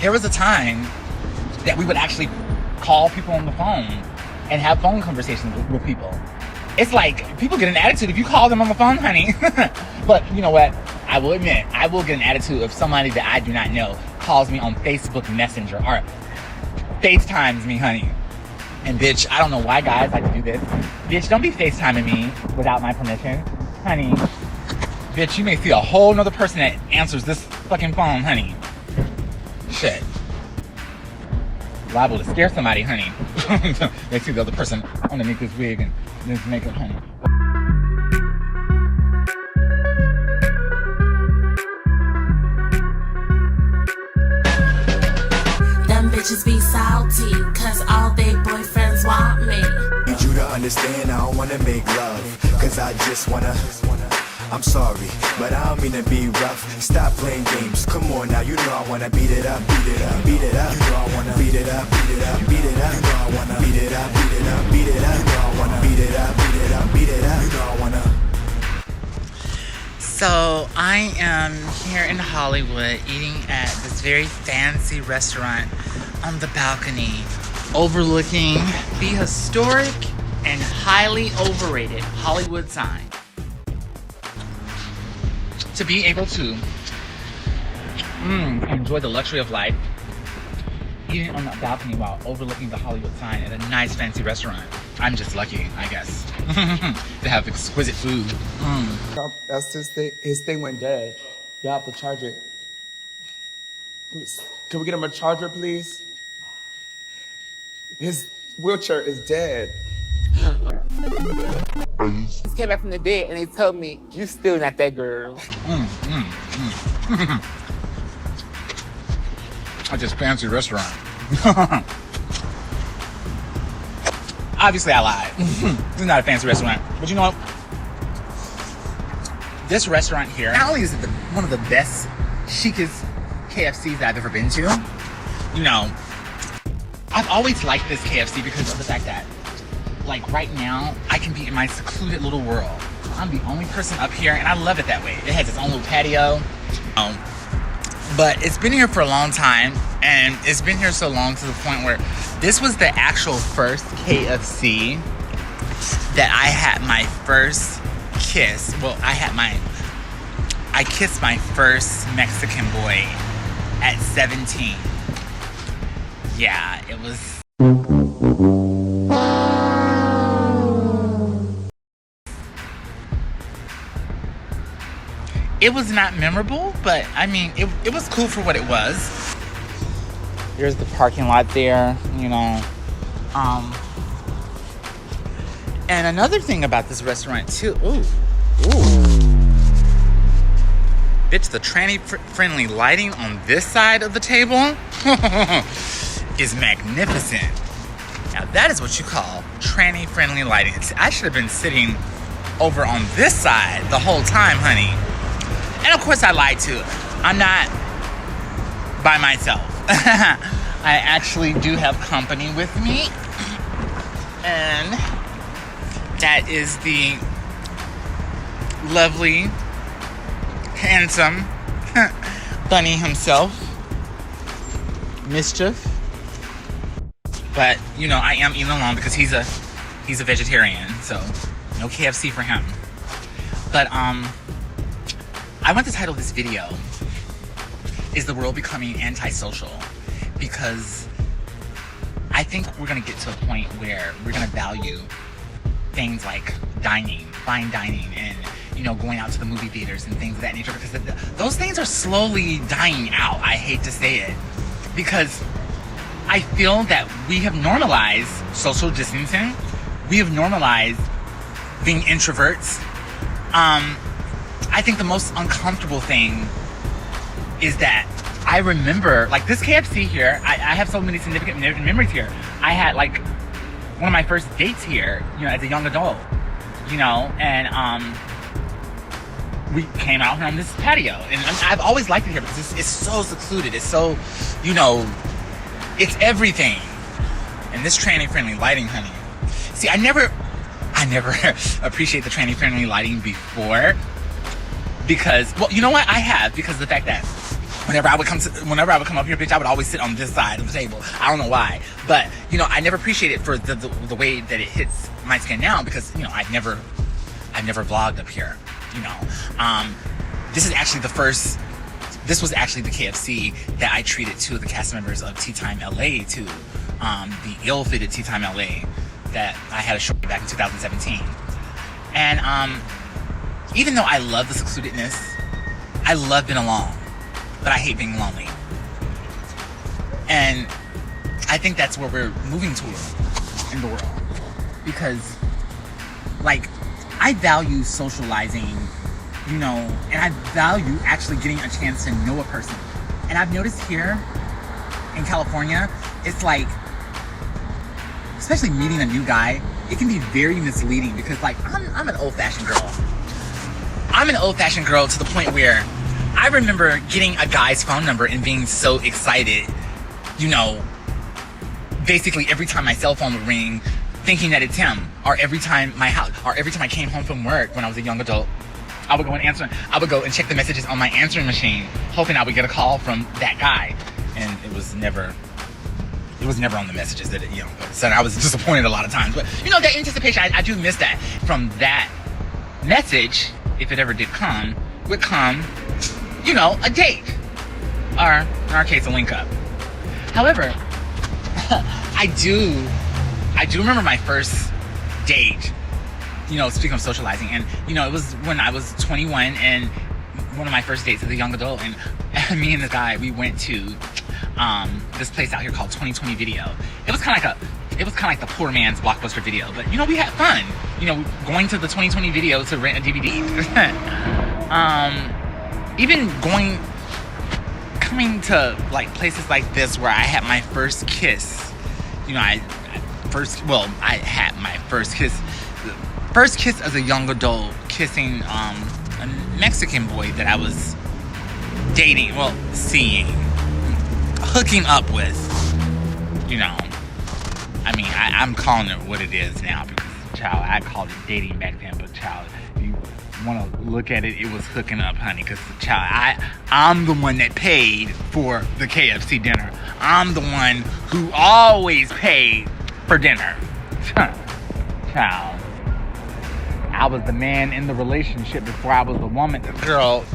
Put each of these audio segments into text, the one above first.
there was a time that we would actually call people on the phone and have phone conversations with people. It's like, people get an attitude if you call them on the phone, honey. But you know what? I will admit, I will get an attitude if somebody that I do not know calls me on Facebook Messenger or FaceTimes me, honey. And bitch, I don't know why guys like to do this. Bitch, don't be FaceTiming me without my permission. Honey, bitch, you may see a whole nother person that answers this fucking phone, honey. Shit. Liable to scare somebody, honey. They see the other person underneath this wig and this makeup, honey. Them bitches be salty, cause all they boyfriends want me. Need you to understand, I don't wanna make love, cause I just wanna. I'm sorry, but I don't mean to be rough. Stop playing games, come on now, you know I wanna beat it up, beat it up, beat it up. You know I wanna beat it up, beat it up, beat it up. You know I wanna beat it up, beat it up, beat it up. You know I wanna beat it up, beat it up, beat it up. You know I wanna. So I am here in Hollywood eating at this very fancy restaurant on the balcony overlooking the historic and highly overrated Hollywood sign. To be able to enjoy the luxury of life, eating on the balcony while overlooking the Hollywood sign at a nice fancy restaurant. I'm just lucky, I guess, to have exquisite food. That's his thing went dead. You have to charge it. Please. Can we get him a charger, please? His wheelchair is dead. Just came back from the dead and they told me, you still not that girl. At this fancy restaurant. Obviously I lied. This is not a fancy restaurant. But you know what? This restaurant here, not only is it one of the best, chicest KFCs I've ever been to, you know, I've always liked this KFC because of the fact that, like right now, I can be in my secluded little world. I'm the only person up here, and I love it that way. It has its own little patio. But it's been here for a long time, and it's been here so long to the point where this was the actual first KFC that I had my first kiss. Well, I kissed my first Mexican boy at 17. Yeah, it was... It was not memorable, but I mean, it was cool for what it was. There's the parking lot there, you know. And another thing about this restaurant too, ooh. Bitch, the tranny-friendly lighting on this side of the table is magnificent. Now that is what you call tranny-friendly lighting. I should have been sitting over on this side the whole time, honey. And of course I lied too. I'm not by myself. I actually do have company with me. And that is the lovely, handsome Bunny himself, Mischief. But you know, I am eating alone because he's a vegetarian, so no KFC for him. But I want to title this video, Is the World Becoming Antisocial? Because I think we're gonna get to a point where we're gonna value things like dining, fine dining, and you know, going out to the movie theaters and things of that nature, because those things are slowly dying out. I hate to say it, because I feel that we have normalized social distancing. We have normalized being introverts. I think the most uncomfortable thing is that I remember, like this KFC here, I have so many significant memories here. I had like one of my first dates here, you know, as a young adult, you know, and we came out here on this patio. And I've always liked it here because it's so secluded. It's so, you know, it's everything. And this tranny-friendly lighting, honey. See, I never appreciate the tranny-friendly lighting before. Because, well, you know what? I have, because of the fact that whenever I would come up here, bitch, I would always sit on this side of the table. I don't know why, but you know, I never appreciate it for the way that it hits my skin now, because you know, I've never vlogged up here. You know, this was actually the KFC that I treated two of the cast members of Tea Time LA to, the ill-fitted Tea Time LA that I had a show back in 2017. And even though I love the secludedness, I love being alone, but I hate being lonely. And I think that's where we're moving toward in the world. Because, like, I value socializing, you know, and I value actually getting a chance to know a person. And I've noticed here in California, it's like, especially meeting a new guy, it can be very misleading because, like, I'm an old-fashioned girl. I'm an old-fashioned girl to the point where I remember getting a guy's phone number and being so excited, you know, basically every time my cell phone would ring, thinking that it's him. Or every time I came home from work when I was a young adult, I would go and check the messages on my answering machine, hoping I would get a call from that guy. And it was never on the messages that you know, so I was disappointed a lot of times. But you know, that anticipation, I do miss that. From that message, if it ever did come, would come, you know, a date. Or in our case, a link up. However, I do remember my first date, you know, speaking of socializing, and you know, it was when I was 21, and one of my first dates as a young adult, and me and this guy, we went to this place out here called 2020 Video. It was kind of like the poor man's Blockbuster Video, but you know, we had fun, you know, going to the 2020 Video to rent a DVD. Even coming to like places like this where I had my first kiss, you know, I had my first kiss as a young adult, kissing a Mexican boy that I was dating, seeing, hooking up with, you know. I mean, I'm calling it what it is now, because, child, I called it dating back then, but, child, if you want to look at it, it was hooking up, honey, because, child, I'm the one that paid for the KFC dinner. I'm the one who always paid for dinner. Child, I was the man in the relationship before I was the woman. Girl,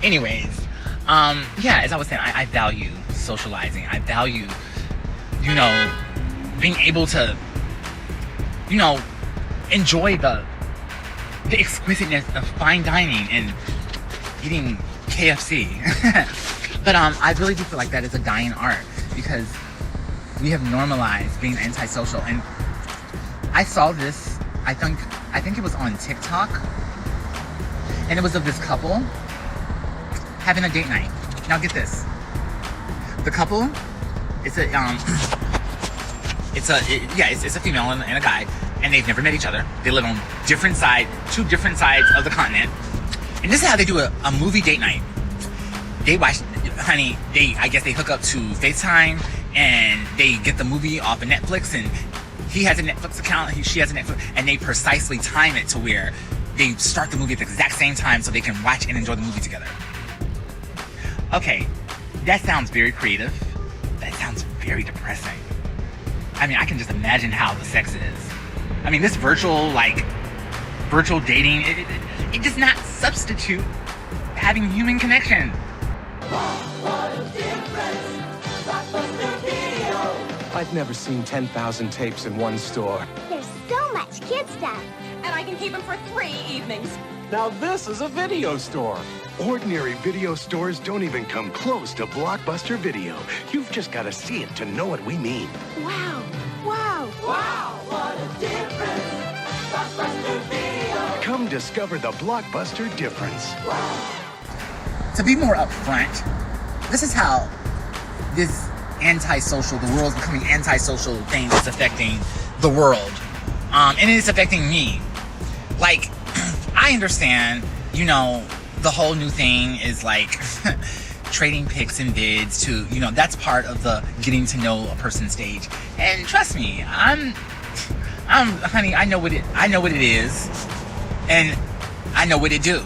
anyways, yeah, as I was saying, I value socializing. I value, you know, being able to, you know, enjoy the exquisiteness of fine dining and eating KFC. But I really do feel like that is a dying art, because we have normalized being antisocial. And I saw this, I think it was on TikTok, and it was of this couple having a date night. Now get this, the couple, it's a female and a guy, and they've never met each other. They live on two different sides of the continent, and this is how they do a movie date night. They watch, honey, I guess they hook up to FaceTime, and they get the movie off of Netflix, and he has a Netflix account, she has a Netflix, and they precisely time it to where they start the movie at the exact same time so they can watch and enjoy the movie together. Okay, that sounds very creative. That sounds very depressing. I mean, I can just imagine how the sex is. I mean, this virtual dating, it does not substitute having human connection. I've never seen 10,000 tapes in one store. There's so much kid stuff. And I can keep them for 3 evenings. Now this is a video store. Ordinary video stores don't even come close to Blockbuster Video. You've just got to see it to know what we mean. Wow. Wow. Wow, what a difference. Blockbuster Video. Come discover the Blockbuster difference. To be more upfront, this is how this the world's becoming antisocial thing is affecting the world. And it's affecting me. Like, I understand, you know, the whole new thing is like trading pics and vids to, you know, that's part of the getting to know a person stage. And trust me, honey, I know what it is, and I know what it do.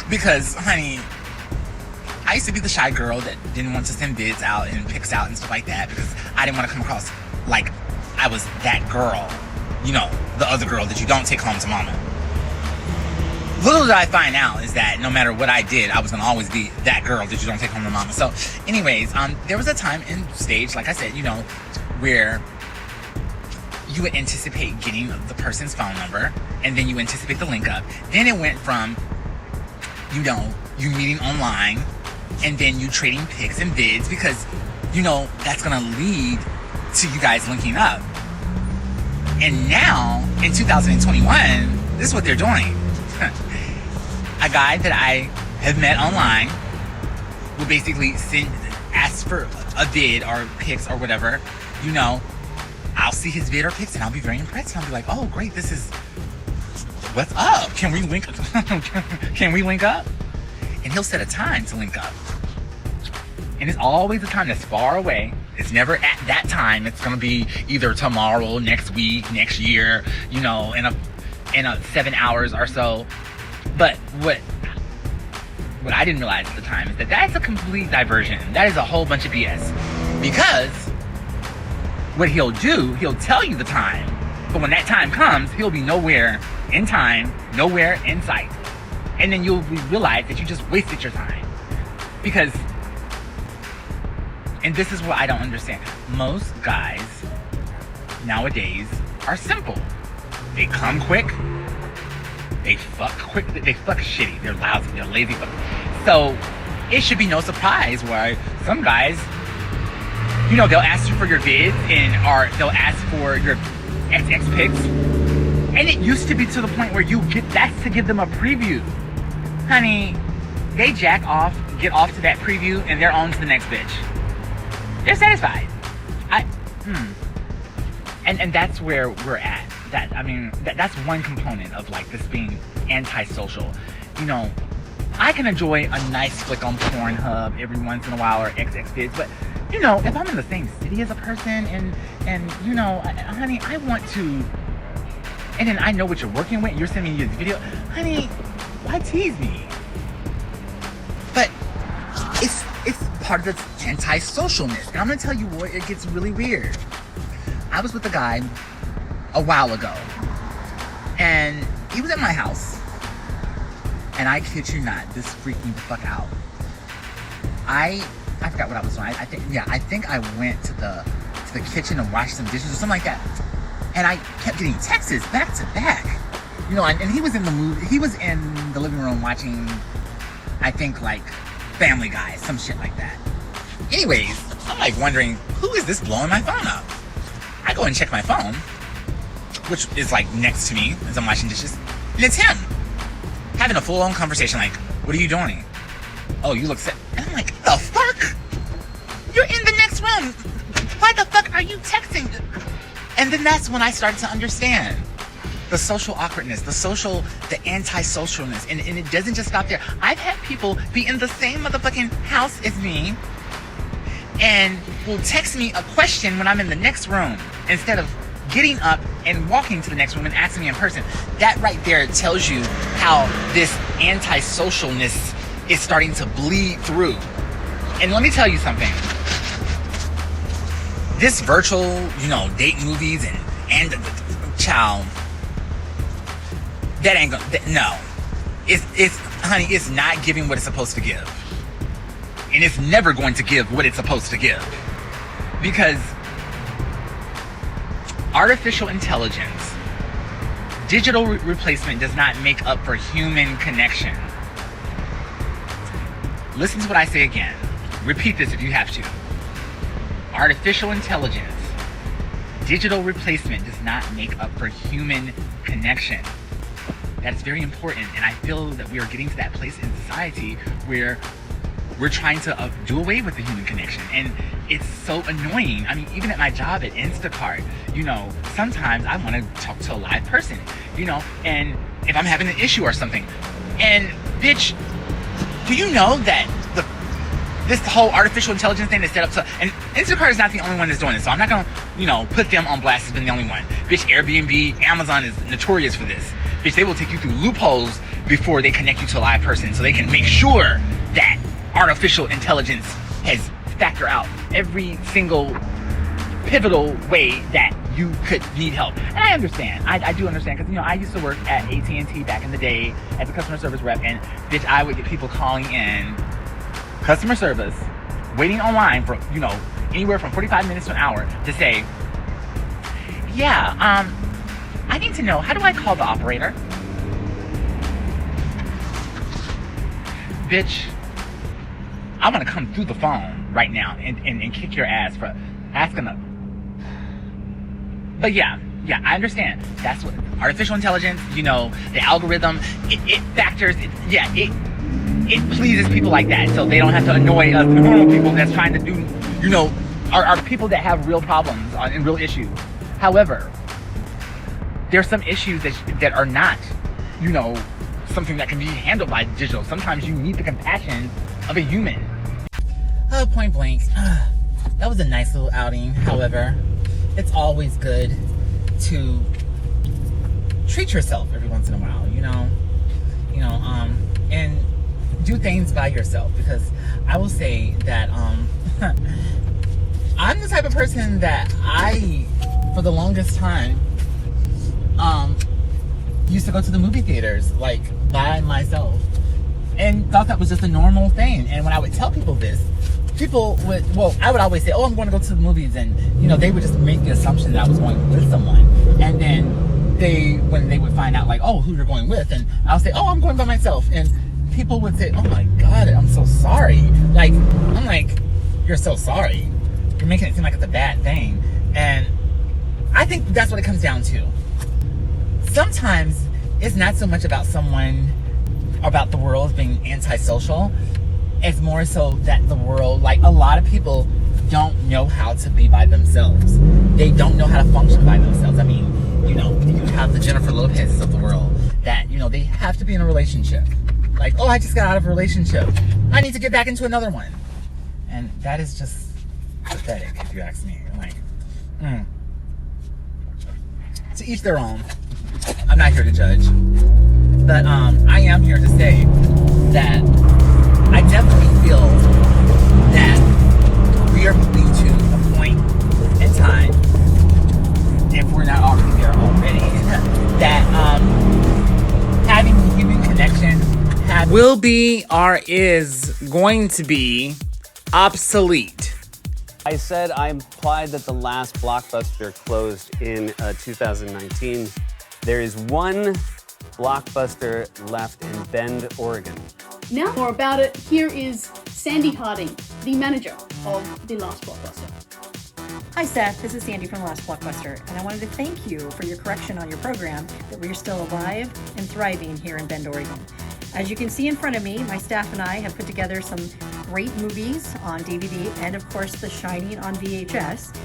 Because, honey, I used to be the shy girl that didn't want to send vids out and pics out and stuff like that because I didn't want to come across like I was that girl. You know, the other girl that you don't take home to mama. Little did I find out is that no matter what I did, I was going to always be that girl that you don't take home to mama. So anyways, there was a time in stage, like I said, you know, where you would anticipate getting the person's phone number and then you anticipate the link up. Then it went from, you know, you meeting online and then you trading pics and vids because, you know, that's going to lead to you guys linking up. And now, in 2021, this is what they're doing. A guy that I have met online will basically ask for a vid or pics or whatever. You know, I'll see his vid or pics and I'll be very impressed. And I'll be like, oh, great, this is, what's up? Can we link Can we link up? And he'll set a time to link up. And it's always a time that's far away. It's never at that time. It's gonna be either tomorrow, next week, next year, you know, in a 7 hours or so. But what I didn't realize at the time is that that's a complete diversion. That is a whole bunch of BS. Because what he'll do, he'll tell you the time, but when that time comes, he'll be nowhere in time, nowhere in sight. And then you'll realize that you just wasted your time. Because, and this is what I don't understand. Most guys nowadays are simple. They come quick. They fuck quick. They fuck shitty. They're lousy. They're lazy. So it should be no surprise why some guys, you know, they'll ask you for your vids or they'll ask for your XX pics. And it used to be to the point where that's to give them a preview. Honey, they jack off, get off to that preview, and they're on to the next bitch. They're satisfied. And that's where we're at. That's one component of like this being antisocial. You know, I can enjoy a nice flick on Pornhub every once in a while or XXvids, but you know, if I'm in the same city as a person and you know, honey, I want to, and then I know what you're working with, you're sending me this video, honey, why tease me? But it's part of the antisocialness, and I'm gonna tell you what, it gets really weird. I was with a guy a while ago, and he was at my house, and I kid you not, this freaked me the fuck out. I forgot what I was doing. I think I went to the kitchen and washed some dishes or something like that, and I kept getting texts back to back, you know, and he was in the movie, he was in the living room watching, I think, like Family Guy, some shit like that. Anyways, I'm like wondering, who is this blowing my phone up? I go and check my phone, which is like next to me as I'm washing dishes, and it's him having a full-on conversation like, what are you doing? Oh, you look sad. And I'm like, the fuck? You're in the next room. Why the fuck are you texting? And then that's when I started to understand the social awkwardness, the anti-socialness, and it doesn't just stop there. I've had people be in the same motherfucking house as me and will text me a question when I'm in the next room instead of getting up and walking to the next room and asking me in person. That right there tells you how this anti-socialness is starting to bleed through. And let me tell you something. This virtual, you know, date movies and child, that ain't gonna, no. It's, honey, it's not giving what it's supposed to give. And it's never going to give what it's supposed to give. Because artificial intelligence, digital replacement does not make up for human connection. Listen to what I say again. Repeat this if you have to. Artificial intelligence, digital replacement does not make up for human connection. That's very important, and I feel that we are getting to that place in society where we're trying to do away with the human connection, and it's so annoying. I mean, even at my job at Instacart, you know, sometimes I want to talk to a live person, you know, and if I'm having an issue or something, and bitch, do you know that this whole artificial intelligence thing is set up to, and Instacart is not the only one that's doing this, so I'm not gonna, you know, put them on blast as being the only one. Bitch, Airbnb, Amazon is notorious for this. Bitch, they will take you through loopholes before they connect you to a live person so they can make sure that artificial intelligence has factored out every single pivotal way that you could need help. And I understand. I do understand, because, you know, I used to work at AT&T back in the day as a customer service rep, and bitch, I would get people calling in customer service, waiting online for, you know, anywhere from 45 minutes to an hour to say, yeah, I need to know, how do I call the operator? Bitch, I want to come through the phone right now and kick your ass for asking a... But yeah, I understand. That's what artificial intelligence, you know, the algorithm, it factors, it pleases people like that, so they don't have to annoy us normal people that's trying to do, you know, are people that have real problems and real issues. However, there's some issues that are not, you know, something that can be handled by digital. Sometimes you need the compassion of a human. Point blank, that was a nice little outing. However, it's always good to treat yourself every once in a while, you know, and do things by yourself, because I will say that I'm the type of person that for the longest time, used to go to the movie theaters, like, by myself, and thought that was just a normal thing. And when I would tell people this, I would always say, oh, I'm going to go to the movies, and, you know, they would just make the assumption that I was going with someone, and then when they would find out, like, oh, who you're going with, and I'll say, oh, I'm going by myself, and people would say, oh my God, I'm so sorry. Like, I'm like, you're so sorry. You're making it seem like it's a bad thing. And I think that's what it comes down to. Sometimes it's not so much about the world being antisocial. It's more so that the world, like, a lot of people don't know how to be by themselves. They don't know how to function by themselves. I mean, you know, you have the Jennifer Lopez's of the world that, you know, they have to be in a relationship. Like, oh, I just got out of a relationship, I need to get back into another one. And that is just pathetic, if you ask me. Like, to each their own. I'm not here to judge. But I am here to say that I definitely feel that we are moving to a point in time, if we're not already there already, that having human connection will be or is going to be obsolete. I said I implied that the last Blockbuster closed in 2019. There is one Blockbuster left in Bend, Oregon. Now more about it, here is Sandy Harding, the manager of the last Blockbuster. Hi Seth, this is Sandy from the last Blockbuster, and I wanted to thank you for your correction on your program that we're still alive and thriving here in Bend, Oregon. As you can see in front of me, my staff and I have put together some great movies on DVD and of course The Shining on VHS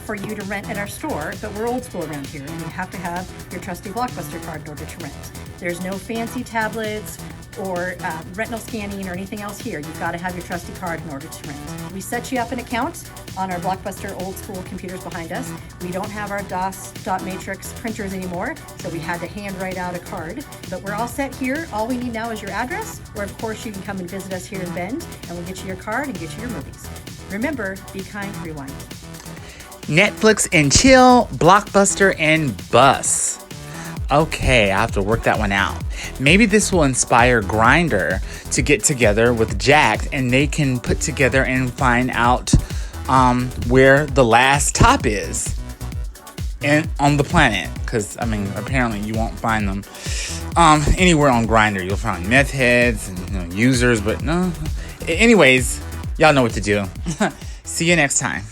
for you to rent at our store, but we're old school around here and you have to have your trusty Blockbuster card in order to rent. There's no fancy tablets or retinal scanning or anything else here. You've got to have your trusty card in order to rent. We set you up an account on our Blockbuster old school computers behind us. We don't have our DOS dot matrix printers anymore, so we had to hand write out a card. But we're all set here. All we need now is your address, or of course you can come and visit us here in Bend, and we'll get you your card and get you your movies. Remember, be kind, rewind. Netflix and chill, Blockbuster and bus. Okay, I have to work that one out. Maybe this will inspire Grindr to get together with Jack and they can put together and find out where the last top is on the planet. Because, I mean, apparently you won't find them anywhere on Grindr. You'll find meth heads and users, but no. Anyways, y'all know what to do. See you next time.